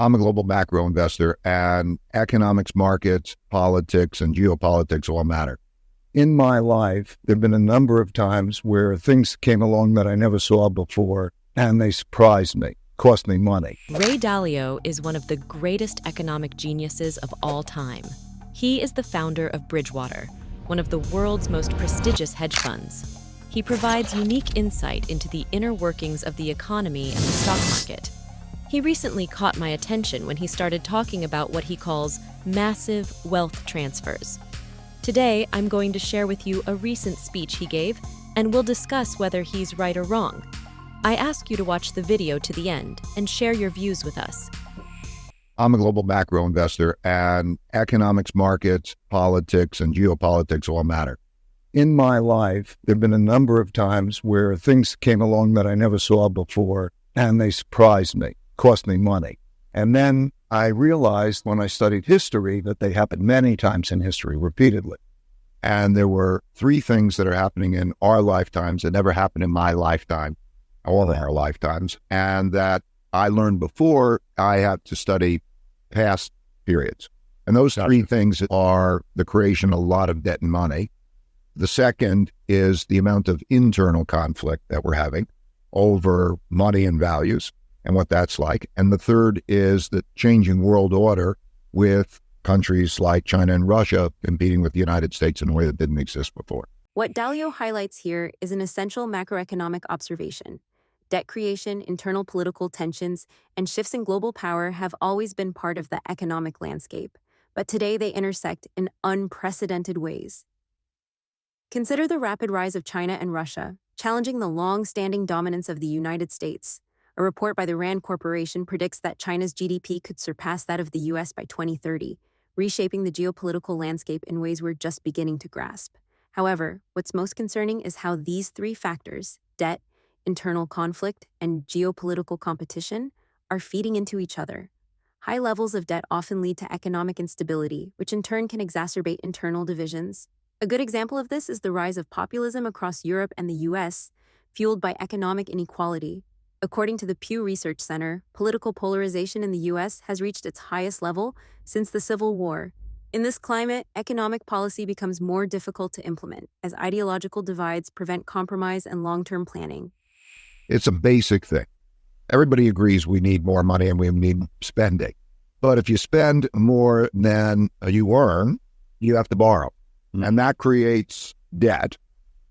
I'm a global macro investor, and economics, markets, politics, and geopolitics all matter. In my life, there have been a number of times where things came along that I never saw before, and they surprised me, cost me money. Ray Dalio is one of the greatest economic geniuses of all time. He is the founder of Bridgewater, one of the world's most prestigious hedge funds. He provides unique insight into the inner workings of the economy and the stock market. He recently caught my attention when he started talking about what he calls massive wealth transfers. Today, I'm going to share with you a recent speech he gave, and we'll discuss whether he's right or wrong. I ask you to watch the video to the end and share your views with us. I'm a global macro investor, and economics, markets, politics, and geopolitics all matter. In my life, there have been a number of times where things came along that I never saw before, and they surprised me, cost me money. And then I realized when I studied history that they happened many times in history, repeatedly. And there were three things that are happening in our lifetimes that never happened in my lifetime, all of our lifetimes, and that I learned before I had to study past periods. And those three things are the creation of a lot of debt and money. The second is the amount of internal conflict that we're having over money and values and what that's like. And the third is the changing world order with countries like China and Russia competing with the United States in a way that didn't exist before. What Dalio highlights here is an essential macroeconomic observation. Debt creation, internal political tensions, and shifts in global power have always been part of the economic landscape, but today they intersect in unprecedented ways. Consider the rapid rise of China and Russia, challenging the long-standing dominance of the United States. A report by the Rand Corporation predicts that China's GDP could surpass that of the U.S. by 2030, reshaping the geopolitical landscape in ways we're just beginning to grasp. However, what's most concerning is how these three factors, debt, internal conflict, and geopolitical competition, are feeding into each other. High levels of debt often lead to economic instability, which in turn can exacerbate internal divisions. A good example of this is the rise of populism across Europe and the U.S., fueled by economic inequality. According to the Pew Research Center, political polarization in the U.S. has reached its highest level since the Civil War. In this climate, economic policy becomes more difficult to implement, as ideological divides prevent compromise and long-term planning. It's a basic thing. Everybody agrees we need more money and we need spending. But if you spend more than you earn, you have to borrow. And that creates debt.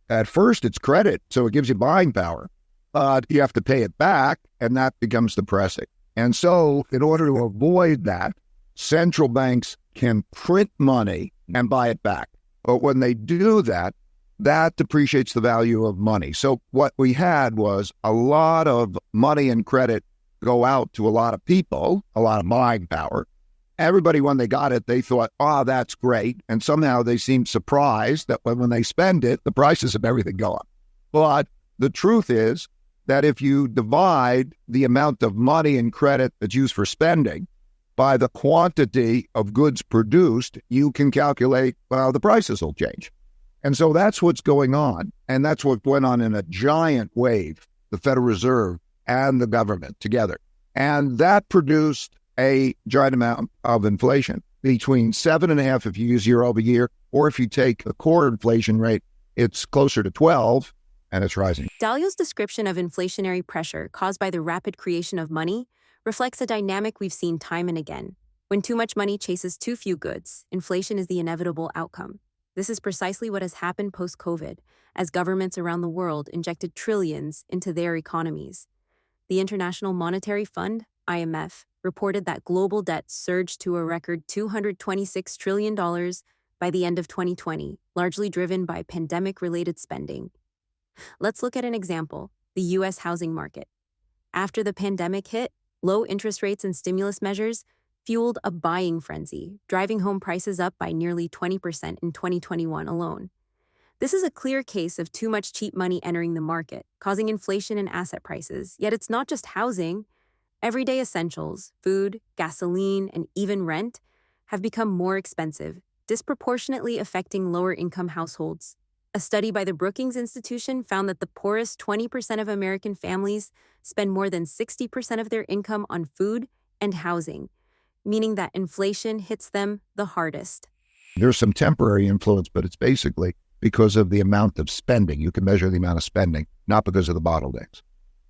At first, it's credit, so it gives you buying power. But you have to pay it back, and that becomes depressing. And so, in order to avoid that, central banks can print money and buy it back. But when they do that, that depreciates the value of money. So what we had was a lot of money and credit go out to a lot of people, a lot of buying power. Everybody, when they got it, they thought, oh, that's great. And somehow they seemed surprised that when they spend it, the prices of everything go up. But the truth is that if you divide the amount of money and credit that's used for spending by the quantity of goods produced, you can calculate, well, the prices will change. And so that's what's going on. And that's what went on in a giant wave, the Federal Reserve and the government together. And that produced a giant amount of inflation, between 7.5% if you use year over year, or if you take the core inflation rate, it's closer to 12%, and it's rising. Dalio's description of inflationary pressure caused by the rapid creation of money reflects a dynamic we've seen time and again. When too much money chases too few goods, inflation is the inevitable outcome. This is precisely what has happened post-COVID, as governments around the world injected trillions into their economies. The International Monetary Fund, IMF, reported that global debt surged to a record $226 trillion by the end of 2020, largely driven by pandemic-related spending. Let's look at an example, the U.S. housing market. After the pandemic hit, low interest rates and stimulus measures fueled a buying frenzy, driving home prices up by nearly 20% in 2021 alone. This is a clear case of too much cheap money entering the market, causing inflation in asset prices. Yet it's not just housing. Everyday essentials, food, gasoline, and even rent have become more expensive, disproportionately affecting lower-income households. A study by the Brookings Institution found that the poorest 20% of American families spend more than 60% of their income on food, and housing, meaning that inflation hits them the hardest. There's some temporary influence, but it's basically because of the amount of spending. You can measure the amount of spending, not because of the bottlenecks.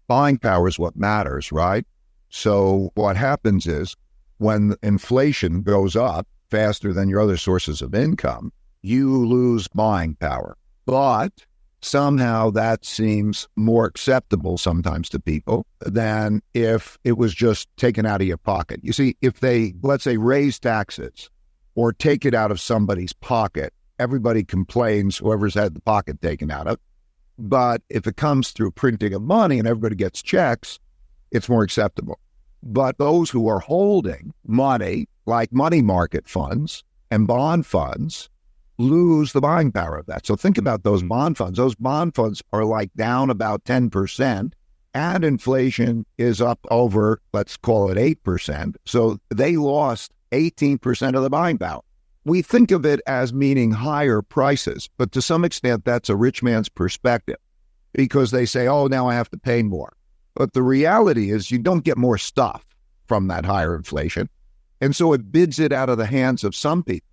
Buying power is what matters, right? So what happens is when inflation goes up faster than your other sources of income, you lose buying power. But somehow that seems more acceptable sometimes to people than if it was just taken out of your pocket. You see, if they, let's say, raise taxes or take it out of somebody's pocket, everybody complains, whoever's had the pocket taken out of. But if it comes through printing of money and everybody gets checks, it's more acceptable. But those who are holding money, like money market funds and bond funds, lose the buying power of that. So think about those bond funds. Those bond funds are like down about 10%, and inflation is up over, let's call it 8%. So they lost 18% of the buying power. We think of it as meaning higher prices, but to some extent, that's a rich man's perspective because they say, oh, now I have to pay more. But the reality is you don't get more stuff from that higher inflation. And so it bids it out of the hands of some people.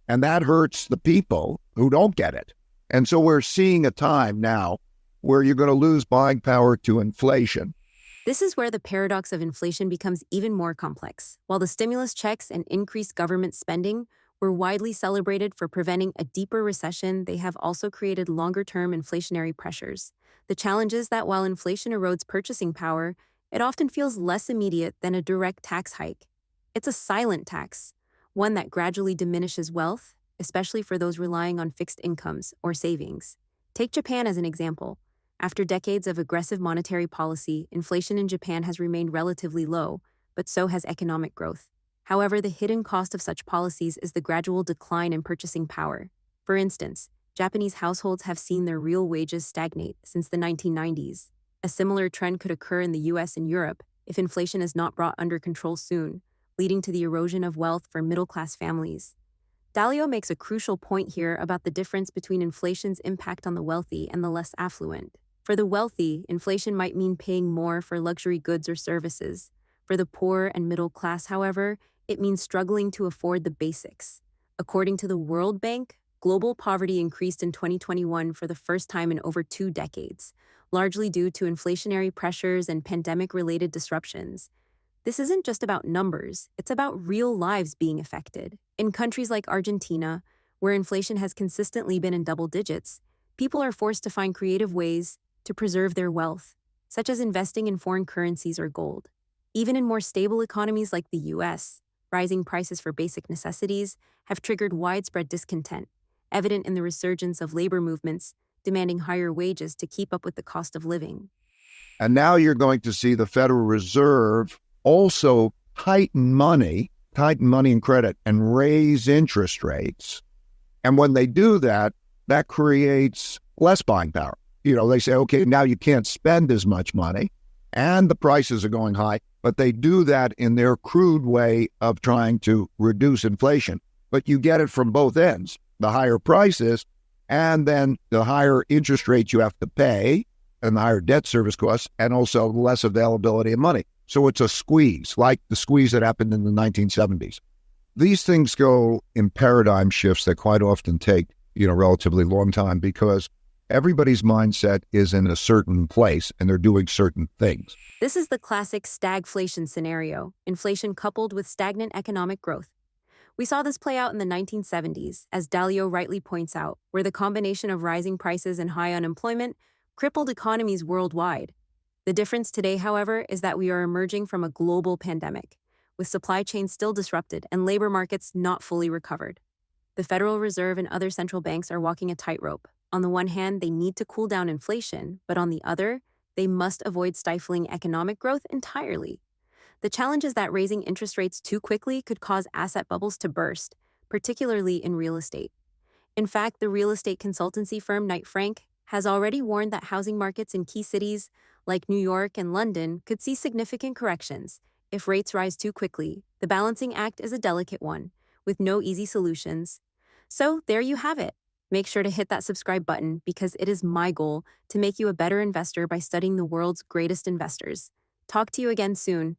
And that hurts the people who don't get it. And so we're seeing a time now where you're going to lose buying power to inflation. This is where the paradox of inflation becomes even more complex. While the stimulus checks and increased government spending were widely celebrated for preventing a deeper recession, they have also created longer-term inflationary pressures. The challenge is that while inflation erodes purchasing power, it often feels less immediate than a direct tax hike. It's a silent tax, one that gradually diminishes wealth, especially for those relying on fixed incomes or savings. Take Japan as an example. After decades of aggressive monetary policy, inflation in Japan has remained relatively low, but so has economic growth. However, the hidden cost of such policies is the gradual decline in purchasing power. For instance, Japanese households have seen their real wages stagnate since the 1990s. A similar trend could occur in the US and Europe if inflation is not brought under control soon, leading to the erosion of wealth for middle-class families. Dalio makes a crucial point here about the difference between inflation's impact on the wealthy and the less affluent. For the wealthy, inflation might mean paying more for luxury goods or services. For the poor and middle class, however, it means struggling to afford the basics. According to the World Bank, global poverty increased in 2021 for the first time in over 2 decades, largely due to inflationary pressures and pandemic-related disruptions. This isn't just about numbers, it's about real lives being affected. In countries like Argentina, where inflation has consistently been in double digits, people are forced to find creative ways to preserve their wealth, such as investing in foreign currencies or gold. Even in more stable economies like the US, rising prices for basic necessities have triggered widespread discontent, evident in the resurgence of labor movements demanding higher wages to keep up with the cost of living. And now you're going to see the Federal Reserve also tighten money and credit and raise interest rates. And when they do that, that creates less buying power. They say, okay, now you can't spend as much money and the prices are going high, but they do that in their crude way of trying to reduce inflation. But you get it from both ends, the higher prices and then the higher interest rates you have to pay and the higher debt service costs and also less availability of money. So it's a squeeze, like the squeeze that happened in the 1970s. These things go in paradigm shifts that quite often take, relatively long time because everybody's mindset is in a certain place and they're doing certain things. This is the classic stagflation scenario, inflation coupled with stagnant economic growth. We saw this play out in the 1970s, as Dalio rightly points out, where the combination of rising prices and high unemployment crippled economies worldwide. The difference today, however, is that we are emerging from a global pandemic, with supply chains still disrupted and labor markets not fully recovered. The Federal Reserve and other central banks are walking a tightrope. On the one hand, they need to cool down inflation, but on the other, they must avoid stifling economic growth entirely. The challenge is that raising interest rates too quickly could cause asset bubbles to burst, particularly in real estate. In fact, the real estate consultancy firm Knight Frank has already warned that housing markets in key cities like New York and London could see significant corrections if rates rise too quickly. The balancing act is a delicate one, with no easy solutions. So there you have it. Make sure to hit that subscribe button because it is my goal to make you a better investor by studying the world's greatest investors. Talk to you again soon.